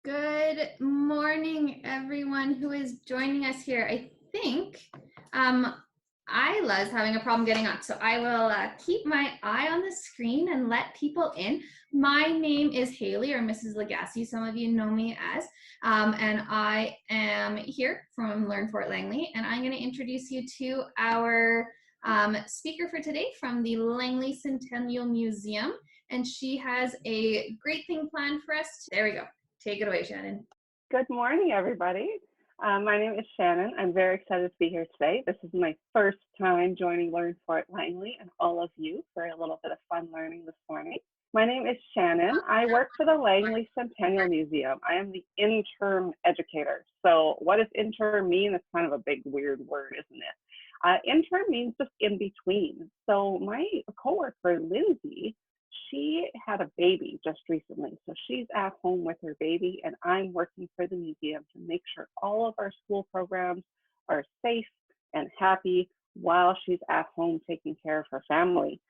Good morning, everyone who is joining us here. I think Isla's having a problem getting on, so I will keep my eye on the screen and let people in. My name is Haley, or Mrs. Lagasse. Some of you know me as, and I am here from Learn Fort Langley, and I'm going to introduce you to our speaker for today from the Langley Centennial Museum, and she has a great thing planned for us. There we go. Take it away, Shannon. Good morning, everybody. My name is Shannon. I'm very excited to be here today. This is my first time joining Learn Fort Langley and all of you for a little bit of fun learning this morning. My name is Shannon. I work for the Langley Centennial Museum. I am the interim educator. So what does interim mean? It's kind of a big, weird word, isn't it? Interim means just in between. So my coworker, Lindsay, she had a baby just recently, so she's at home with her baby, and I'm working for the museum to make sure all of our school programs are safe and happy while she's at home taking care of her family.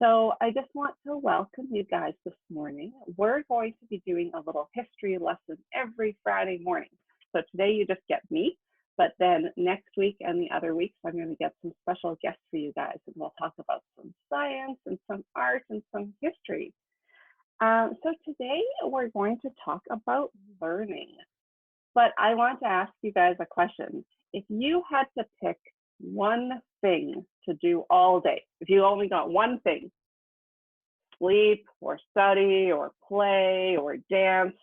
So I just want to welcome you guys this morning. We're going to be doing a little history lesson every Friday morning. So today you just get me, but then next week and the other weeks, I'm going to get some special guests for you guys, and we'll talk about some science and some art and some history. So today we're going to talk about learning, but I want to ask you guys a question. If you had to pick one thing to do all day, if you only got one thing, sleep or study or play or dance,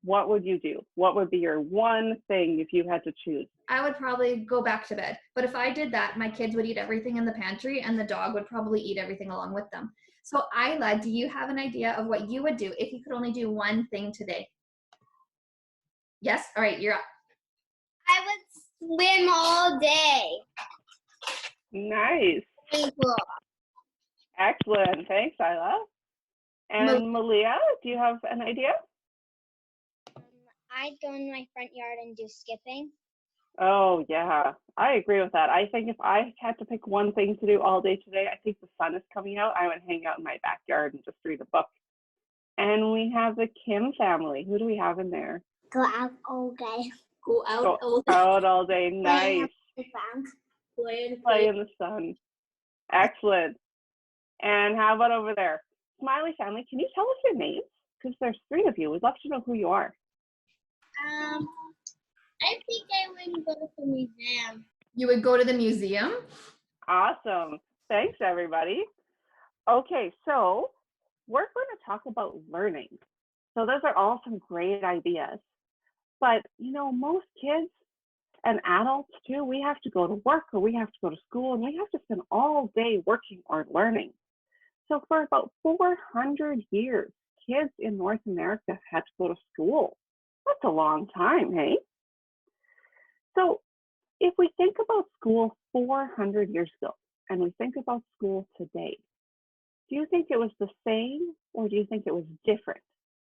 what would you do? What would be your one thing if you had to choose? I would probably go back to bed. But if I did that, my kids would eat everything in the pantry and the dog would probably eat everything along with them. So Isla, do you have an idea of what you would do if you could only do one thing today? Yes? All right, you're up. I would swim all day. Nice. Cool. Excellent. Thanks, Isla. And Malia, do you have an idea? I'd go in my front yard and do skipping. Oh, yeah, I agree with that. I think if I had to pick one thing to do all day today, I think the sun is coming out. I would hang out in my backyard and just read a book. And we have the Kim family. Who do we have in there? Go out all day. Go out all day. Nice. Play in the sun. Excellent. And how about over there? Smiley family, can you tell us your names? Because there's three of you. We'd love to know who you are. I think I would go to the museum. You would go to the museum? Awesome. Thanks, everybody. Okay, so we're going to talk about learning. So those are all some great ideas. But, you know, most kids and adults too, we have to go to work or we have to go to school and we have to spend all day working or learning. So for about 400 years, kids in North America had to go to school. That's a long time, hey? So if we think about school 400 years ago and we think about school today, do you think it was the same or do you think it was different?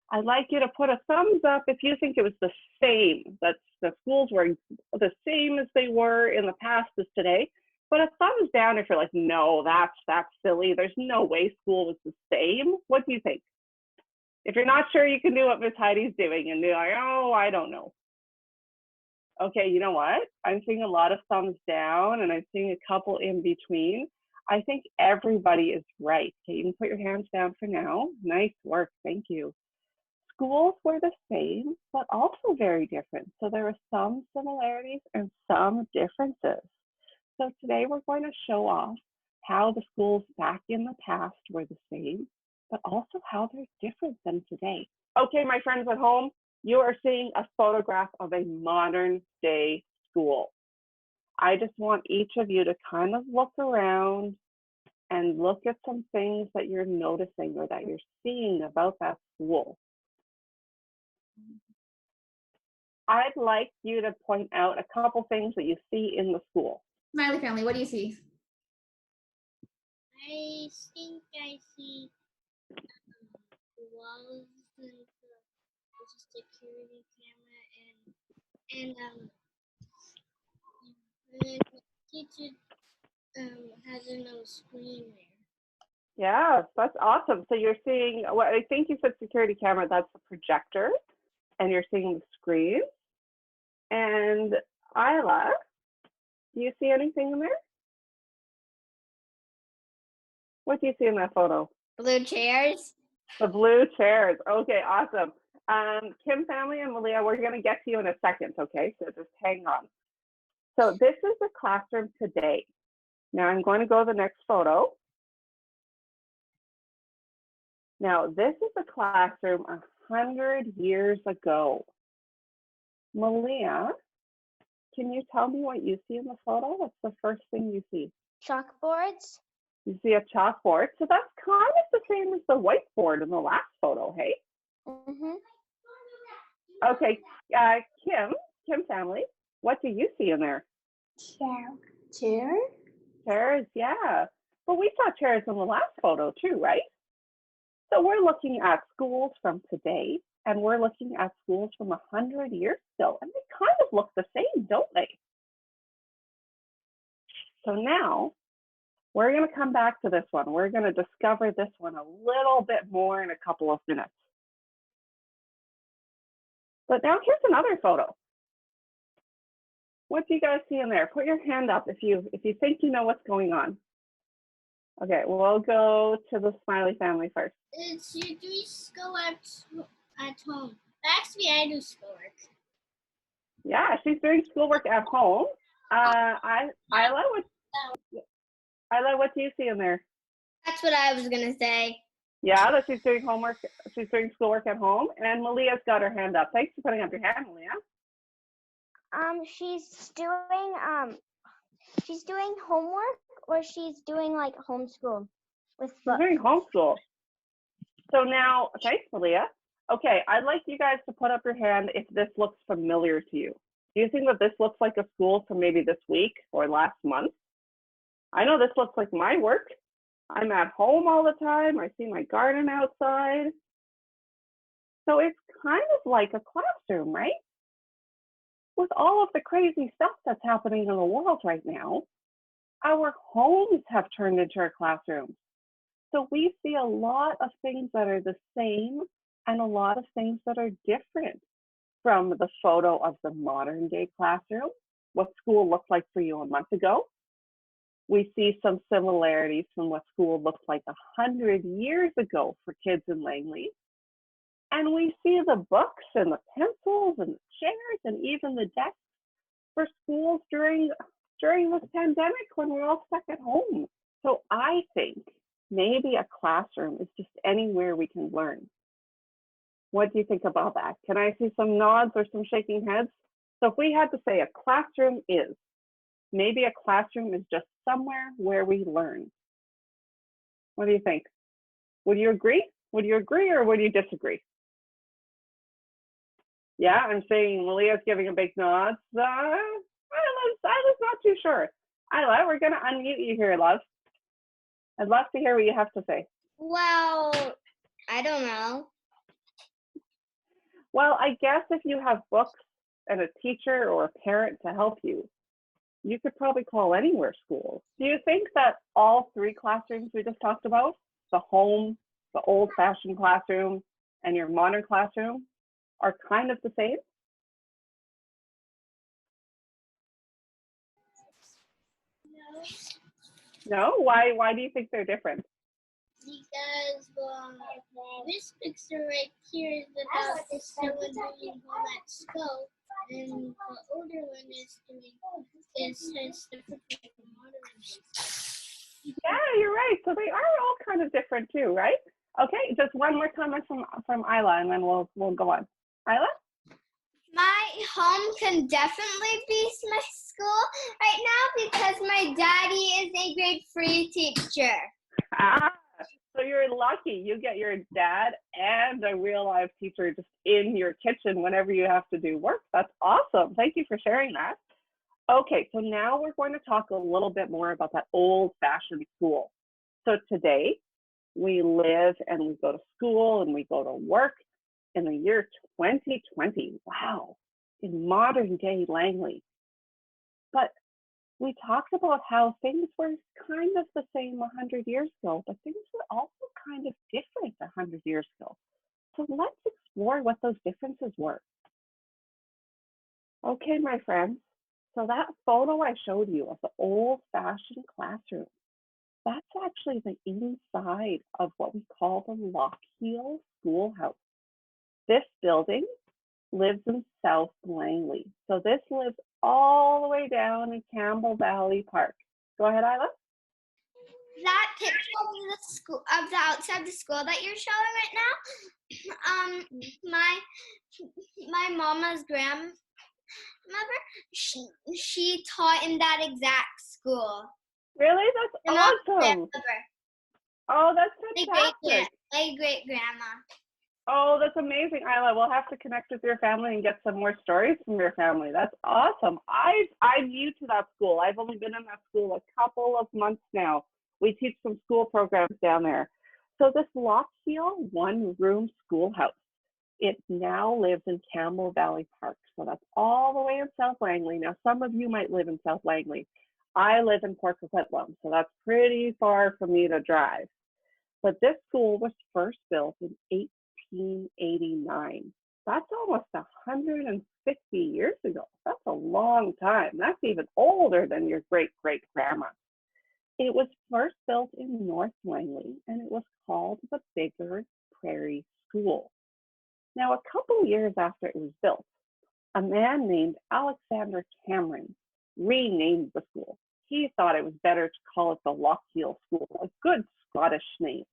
I'd like you to put a thumbs up if you think it was the same, that the schools were the same as they were in the past as today. But a thumbs down if you're like, no, that's silly. There's no way school was the same. What do you think? If you're not sure, you can do what Miss Heidi's doing and be like, oh, I don't know. Okay, you know what? I'm seeing a lot of thumbs down and I'm seeing a couple in between. I think everybody is right. Okay, you can put your hands down for now. Nice work, thank you. Schools were the same, but also very different. So there were some similarities and some differences. So today we're going to show off how the schools back in the past were the same, but also how they're different than today. Okay, my friends at home, you are seeing a photograph of a modern day school. I just want each of you to kind of look around and look at some things that you're noticing or that you're seeing about that school. I'd like you to point out a couple things that you see in the school. Smiley family, what do you see? I think I see walls and there's a security camera and the teacher has a no screen there. Yeah, that's awesome. So you're seeing what I think you said security camera, that's the projector. and you're seeing the screen. And Isla, do you see anything in there? What do you see in that photo? Blue chairs. The blue chairs. Okay, awesome. Kim family and Malia, we're going to get to you in a second, okay? So just hang on. So this is the classroom today. Now I'm going to go to the next photo. Now this is a classroom 100 years ago. Malia, can you tell me what you see in the photo? What's the first thing you see? Chalkboards. You see a chalkboard. So that's kind of the same as the whiteboard in the last photo, hey? Mm-hmm. Okay, Kim family, what do you see in there? Chair. Chairs, yeah. But we saw chairs in the last photo too, right? So we're looking at schools from today, and we're looking at schools from 100 years ago, and they kind of look the same, don't they? So now we're going to come back to this one. We're going to discover this one a little bit more in a couple of minutes. But now here's another photo. What do you guys see in there? Put your hand up if you think you know what's going on. Okay, we'll go to the Smiley family first. It's you do schoolwork at home. Actually, I do schoolwork. Yeah, she's doing schoolwork at home. Isla, what do you see in there? That's what I was gonna say. Yeah, that she's doing homework. She's doing schoolwork at home. And Malia's got her hand up. Thanks for putting up your hand, Malia. She's doing homework, or she's doing like homeschool with She's books. doing homeschool. So now, thanks, Malia. Okay, I'd like you guys to put up your hand if this looks familiar to you. Do you think that this looks like a school from maybe this week or last month? I know this looks like my work. I'm at home all the time. I see my garden outside. So it's kind of like a classroom, right? With all of the crazy stuff that's happening in the world right now, our homes have turned into our classrooms. So we see a lot of things that are the same and a lot of things that are different from the photo of the modern day classroom, what school looked like for you a month ago. We see some similarities from what school looked like 100 years ago for kids in Langley. And we see the books and the pencils and the chairs and even the desks for schools during this pandemic when we're all stuck at home. So I think maybe a classroom is just anywhere we can learn. What do you think about that? Can I see some nods or some shaking heads? So if we had to say a classroom is, maybe a classroom is just somewhere where we learn. What do you think? Would you agree? Would you agree or would you disagree? Yeah, I'm saying Malia's giving a big nod. I was not too sure. Isla, we're going to unmute you here, love. I'd love to hear what you have to say. Well, I don't know. Well, I guess if you have books and a teacher or a parent to help you, you could probably call anywhere school. Do you think that all three classrooms we just talked about, the home, the old-fashioned classroom, and your modern classroom, are kind of the same? No? Why do you think they're different? Because this picture right here is about someone doing home at school, and the older one is different from the modern one. Yeah, you're right. So they are all kind of different too, right? Okay, just one more comment from Isla, and then we'll go on. Isla? My home can definitely be my school right now because my daddy is a grade 3 teacher. Ah, so you're lucky. You get your dad and a real live teacher just in your kitchen whenever you have to do work. That's awesome. Thank you for sharing that. Okay, so now we're going to talk a little bit more about that old-fashioned school. So today, we live and we go to school and we go to work in the year 2020. Wow, in modern day Langley. But we talked about how things were kind of the same 100 years ago, but things were also kind of different 100 years ago. So let's explore what those differences were. Okay, my friends. So that photo I showed you of the old-fashioned classroom, that's actually the inside of what we call the Lochiel Schoolhouse. This building lives in South Langley. So this lives all the way down in Campbell Valley Park. Go ahead, Isla. That picture of the school, of the outside of the school that you're showing right now, my mama's grandmother, she taught in that exact school. Really? That's awesome. Oh, that's fantastic. My great grandma. Oh, that's amazing, Isla. We'll have to connect with your family and get some more stories from your family. That's awesome. I'm new to that school. I've only been in that school a couple of months now. We teach some school programs down there. So this Lochiel one-room schoolhouse, it now lives in Campbell Valley Park. So that's all the way in South Langley. Now, some of you might live in South Langley. I live in Port Coquitlam, so that's pretty far for me to drive. But this school was first built in 1889. That's almost 150 years ago. That's a long time. That's even older than your great-great-grandma. It was first built in North Langley, and it was called the Bigger Prairie School. Now, a couple years after it was built, a man named Alexander Cameron renamed the school. He thought it was better to call it the Lochiel School, a good Scottish name.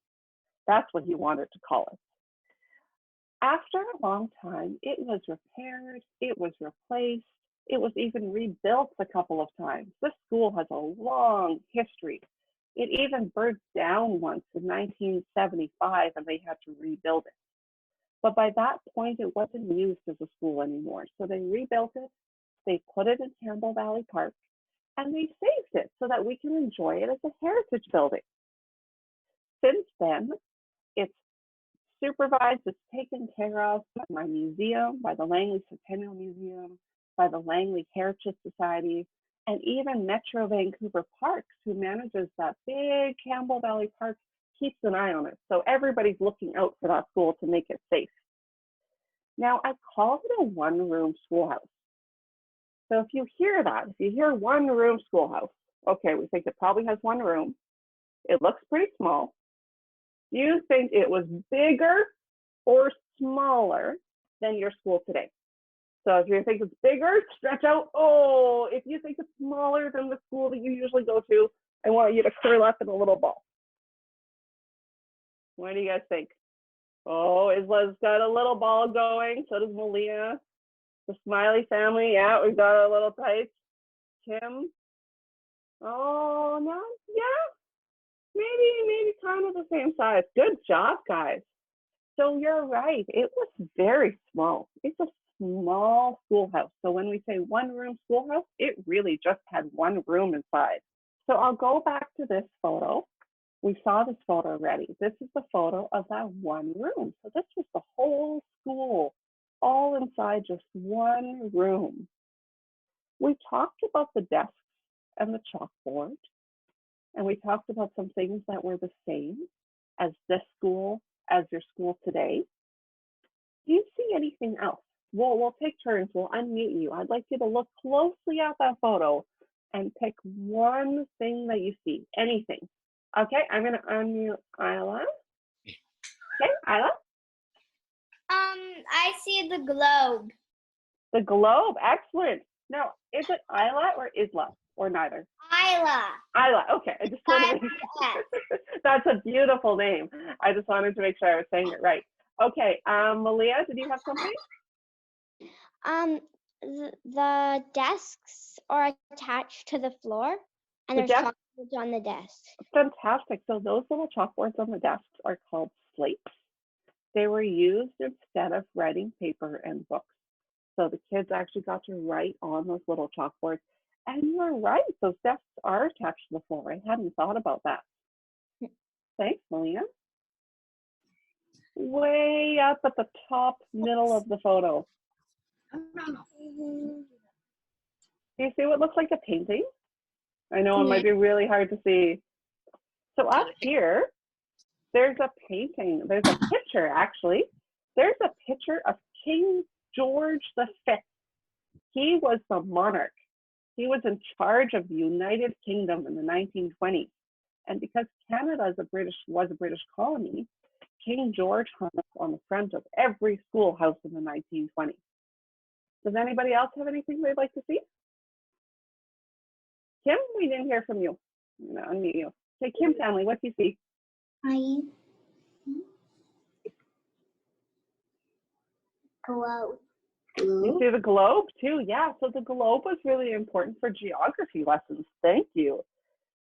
That's what he wanted to call it. After a long time, it was repaired, it was replaced, it was even rebuilt a couple of times. This school has a long history. It even burned down once in 1975 and they had to rebuild it. But by that point, it wasn't used as a school anymore. So they rebuilt it, they put it in Campbell Valley Park, and they saved it so that we can enjoy it as a heritage building. Since then, it's supervised, it's taken care of by my museum, by the Langley Centennial Museum, by the Langley Heritage Society, and even Metro Vancouver Parks, who manages that big Campbell Valley Park, keeps an eye on it. So everybody's looking out for that school to make it safe. Now, I call it a one-room schoolhouse. So if you hear that, if you hear one-room schoolhouse, okay, we think it probably has one room. It looks pretty small. Do you think it was bigger or smaller than your school today? So if you think it's bigger, stretch out. Oh, if you think it's smaller than the school that you usually go to, I want you to curl up in a little ball. What do you guys think? Oh, Isla's got a little ball going. So does Malia. The Smiley family, yeah, we've got our little tights. Kim. Oh, no, yeah, maybe kind of the same size. Good job, guys. So you're right. It was very small. It's a small schoolhouse. So when we say one-room schoolhouse, it really just had one room inside. So I'll go back to this photo. We saw this photo already. This is the photo of that one room. So this was the whole school, all inside just one room. We talked about the desks and the chalkboard, and we talked about some things that were the same as this school, as your school today. Do you see anything else? We'll take turns. We'll unmute you. I'd like you to look closely at that photo and pick one thing that you see, anything. Okay, I'm going to unmute Isla. Okay, Isla? I see the globe. The globe, excellent. Now, is it Isla or Isla, or neither? Isla. Isla, okay. I just wanted to make sure. That's a beautiful name. I just wanted to make sure I was saying it right. Okay, Malia, did you have something? The desks are attached to the floor, and there's chalkboards on the desk. Fantastic. So those little chalkboards on the desks are called slates. They were used instead of writing paper and books. So the kids actually got to write on those little chalkboards. And you're right, those desks are attached to the floor. I hadn't thought about that. Thanks, Malia. Way up at the top middle of the photo. Do you see what looks like a painting? I know it might be really hard to see. So up here, there's a painting. There's a picture, actually. There's a picture of King George V. He was the monarch. He was in charge of the United Kingdom in the 1920s. And because Canada was a British colony, King George hung up on the front of every schoolhouse in the 1920s. Does anybody else have anything they'd like to see? Kim, we didn't hear from you. I'm gonna unmute you. Okay, Kim family, what do you see? I globe. You see the globe too? Yeah, so the globe was really important for geography lessons. Thank you.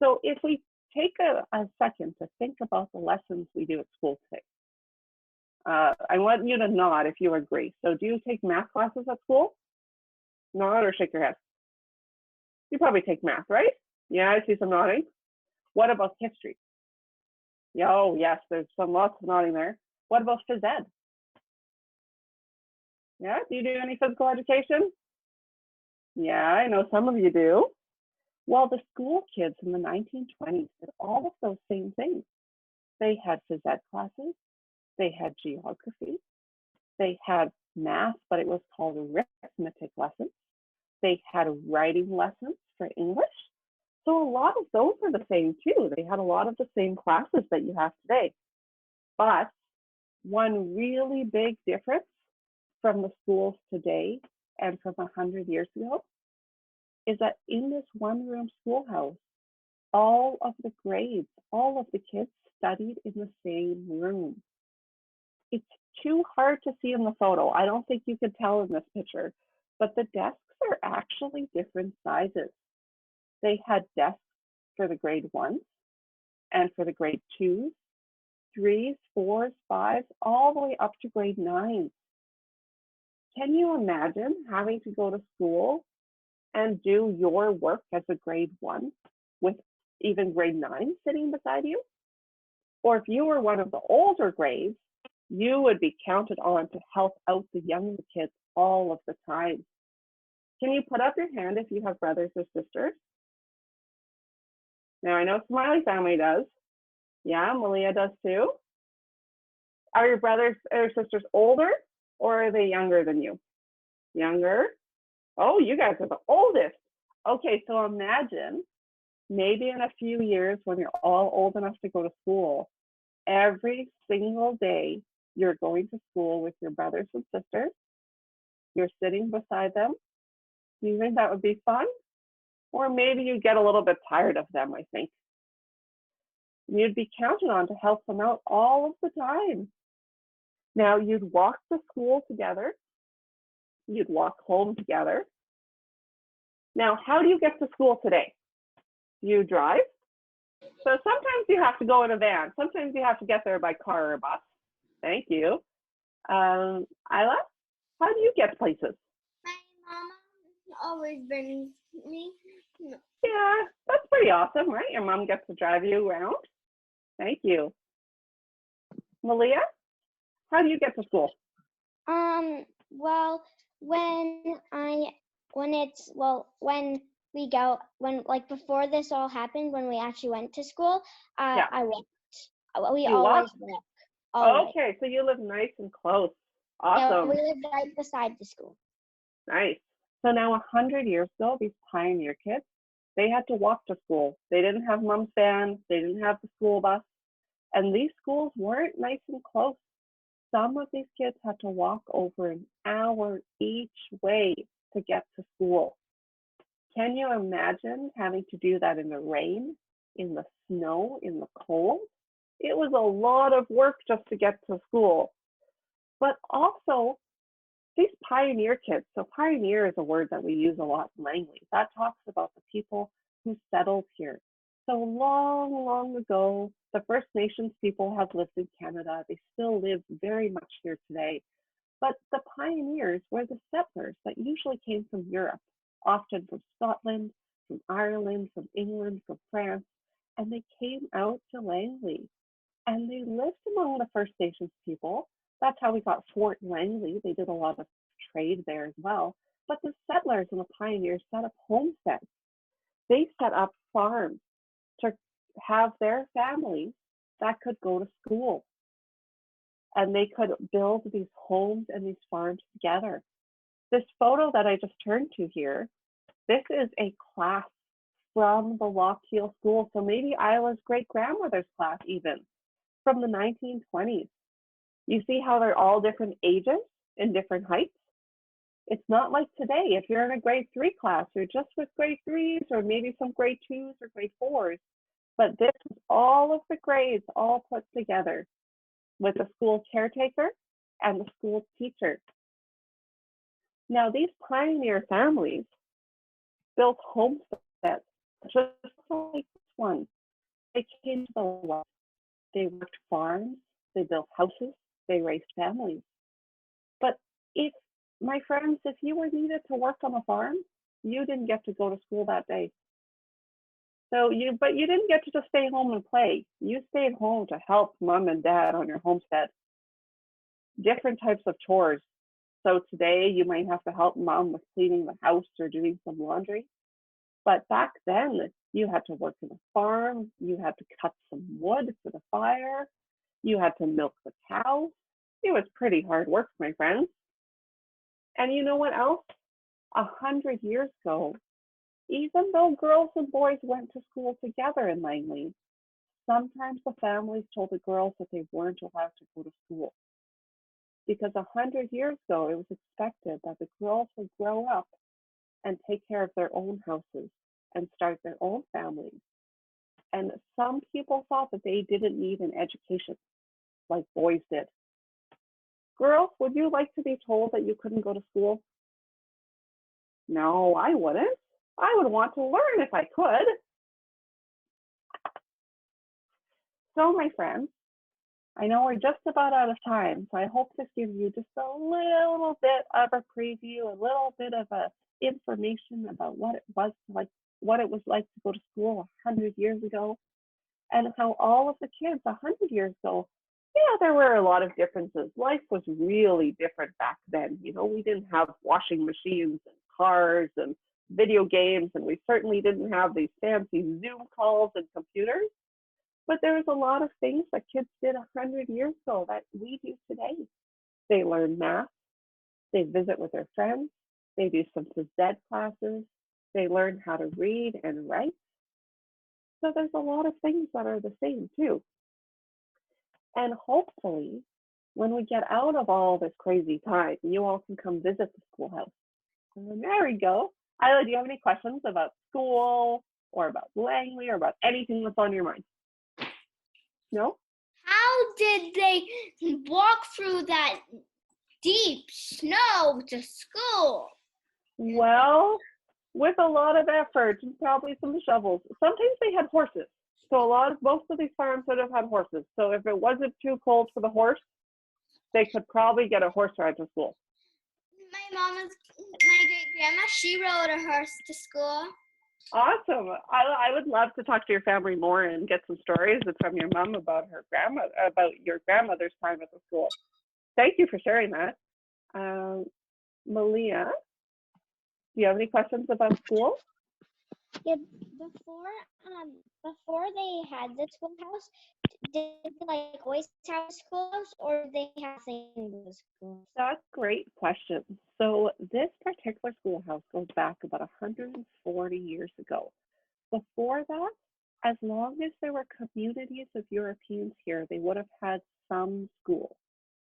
So if we take a second to think about the lessons we do at school today. I want you to nod if you agree. So do you take math classes at school? Nod or shake your head. You probably take math, right? Yeah, I see some nodding. What about history? Yeah, oh, yes, there's lots of nodding there. What about phys ed? Yeah, do you do any physical education? Yeah, I know some of you do. Well, the school kids in the 1920s did all of those same things. They had phys ed classes, they had geography, they had math, but it was called arithmetic lessons. They had writing lessons for English. So a lot of those are the same too. They had a lot of the same classes that you have today. But one really big difference from the schools today and from 100 years ago is that in this one-room schoolhouse, all of the grades, all of the kids studied in the same room. It's too hard to see in the photo. I don't think you can tell in this picture, but the desks are actually different sizes. They had desks for the grade 1s and for the grade 2s, 3s, 4s, 5s, all the way up to grade 9s. Can you imagine having to go to school and do your work as a grade 1 with even grade 9 sitting beside you? Or if you were one of the older grades, you would be counted on to help out the younger kids all of the time. Can you put up your hand if you have brothers or sisters? Now, I know Smiley family does. Yeah, Malia does too. Are your brothers or sisters older, or are they younger than you? Younger? Oh, you guys are the oldest. Okay, so imagine maybe in a few years when you're all old enough to go to school, every single day you're going to school with your brothers and sisters. You're sitting beside them. Do you think that would be fun? Or maybe you get a little bit tired of them, I think. You'd be counted on to help them out all of the time. Now, you'd walk to school together. You'd walk home together. Now, how do you get to school today? Do you drive? So sometimes you have to go in a van. Sometimes you have to get there by car or bus. Thank you. Isla, how do you get places? My mama always brings me. Yeah, that's pretty awesome, right? Your mom gets to drive you around. Thank you. Malia, how do you get to school? Well, when before this all happened, when we actually went to school, Yeah. I walked. We You always walk? walk. Okay, so you live nice and close. Yeah, Awesome. we lived right beside the school. Nice. So now 100 years ago, these pioneer kids, they had to walk to school. They didn't have mom's van. They didn't have the school bus. And these schools weren't nice and close. Some of these kids had to walk over an hour each way to get to school. Can you imagine having to do that in the rain, in the snow, in the cold? It was a lot of work just to get to school. But also, these pioneer kids, so pioneer is a word that we use a lot in Langley. That talks about the people who settled here. So long, long ago, the First Nations people have lived in Canada. They still live very much here today. But the pioneers were the settlers that usually came from Europe, often from Scotland, from Ireland, from England, from France, and they came out to Langley. And they lived among the First Nations people. That's how we got Fort Langley. They did a lot of trade there as well. But the settlers and the pioneers set up homesteads. They set up farms to have their families that could go to school. And they could build these homes and these farms together. This photo that I just turned to here, this is a class from the Lockheil School. So maybe Isla's great-grandmother's class even, from the 1920s. You see how they're all different ages and different heights? It's not like today. If you're in a grade 3 class, you're just with grade 3s or maybe some grade 2s or grade 4s. But this is all of the grades all put together with the school caretaker and the school teacher. Now, these pioneer families built homesteads just like this one. They came to the West. They worked farms, they built houses, they raised families. But if, my friends, if you were needed to work on a farm, you didn't get to go to school that day. But you didn't get to just stay home and play. You stayed home to help mom and dad on your homestead. Different types of chores. So today you might have to help mom with cleaning the house or doing some laundry. But back then you had to work in the farm. You had to cut some wood for the fire. You had to milk the cows. It was pretty hard work, my friends. And you know what else? 100 years ago, even though girls and boys went to school together in Langley, sometimes the families told the girls that they weren't allowed to go to school. Because 100 years ago, it was expected that the girls would grow up and take care of their own houses and start their own families. And some people thought that they didn't need an education like boys did. Girls, would you like to be told that you couldn't go to school? No, I wouldn't. I would want to learn if I could. So, my friends, I know we're just about out of time, so I hope this gives you just a little bit of a preview, a little bit of information about what it was like to go to school 100 years ago, and how all of the kids 100 years ago, yeah, there were a lot of differences. Life was really different back then. You know, we didn't have washing machines and cars and video games, and we certainly didn't have these fancy Zoom calls and computers. But there was a lot of things that kids did 100 years ago that we do today. They learn math, they visit with their friends, they do some phys ed classes, they learn how to read and write. So there's a lot of things that are the same too. And hopefully, when we get out of all this crazy time, you all can come visit the schoolhouse. And there we go. Isla, do you have any questions about school or about Langley or about anything that's on your mind? No? How did they walk through that deep snow to school? Well, with a lot of effort and probably some shovels. Sometimes they had horses. So most of these farms would have had horses. So if it wasn't too cold for the horse, they could probably get a horse ride to school. My great-grandma, she rode a horse to school. Awesome. I would love to talk to your family more and get some stories from your mom about your grandmother's time at the school. Thank you for sharing that. Malia, do you have any questions about school? Yeah, before they had the schoolhouse, did they always have a schoolhouse, or did they have things in the school? That's a great question. So this particular schoolhouse goes back about 140 years ago. Before that, as long as there were communities of Europeans here, they would have had some school.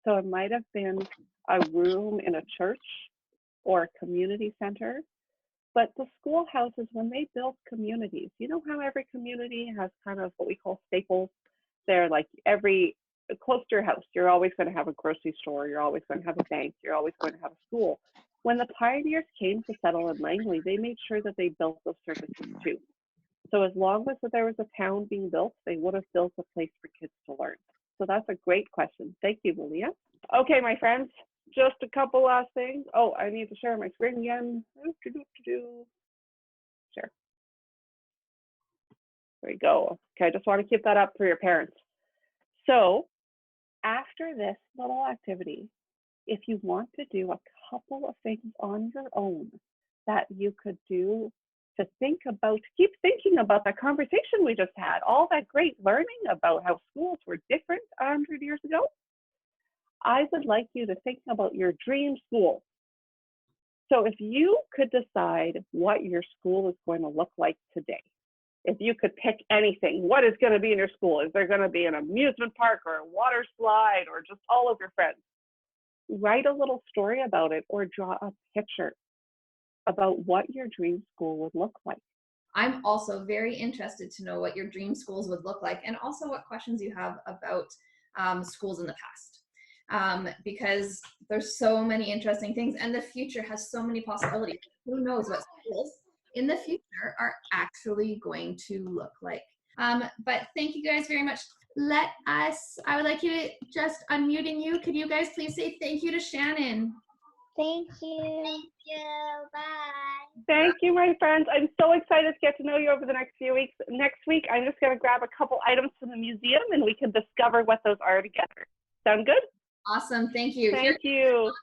So it might have been a room in a church or a community center. But the schoolhouses, when they built communities, you know how every community has kind of what we call staples? They're like close to your house, you're always going to have a grocery store, you're always going to have a bank, you're always going to have a school. When the pioneers came to settle in Langley, they made sure that they built those services too. So as long as there was a town being built, they would have built a place for kids to learn. So that's a great question. Thank you, Malia. Okay, my friends, just a couple last things. Oh, I need to share my screen again. Share. There we go. Okay, I just want to keep that up for your parents. So after this little activity, if you want to do a couple of things on your own that you could do to keep thinking about that conversation we just had, all that great learning about how schools were different 100 years ago, I would like you to think about your dream school. So if you could decide what your school is going to look like today, if you could pick anything, what is going to be in your school? Is there going to be an amusement park or a water slide or just all of your friends? Write a little story about it or draw a picture about what your dream school would look like. I'm also very interested to know what your dream schools would look like, and also what questions you have about schools in the past. Because there's so many interesting things, and the future has so many possibilities. Who knows what schools in the future are actually going to look like. But thank you guys very much. I would like you to just unmuting you. Could you guys please say thank you to Shannon? Thank you. Thank you. Bye. Thank you, my friends. I'm so excited to get to know you over the next few weeks. Next week, I'm just going to grab a couple items from the museum and we can discover what those are together. Sound good? Awesome. Thank you. Thank you.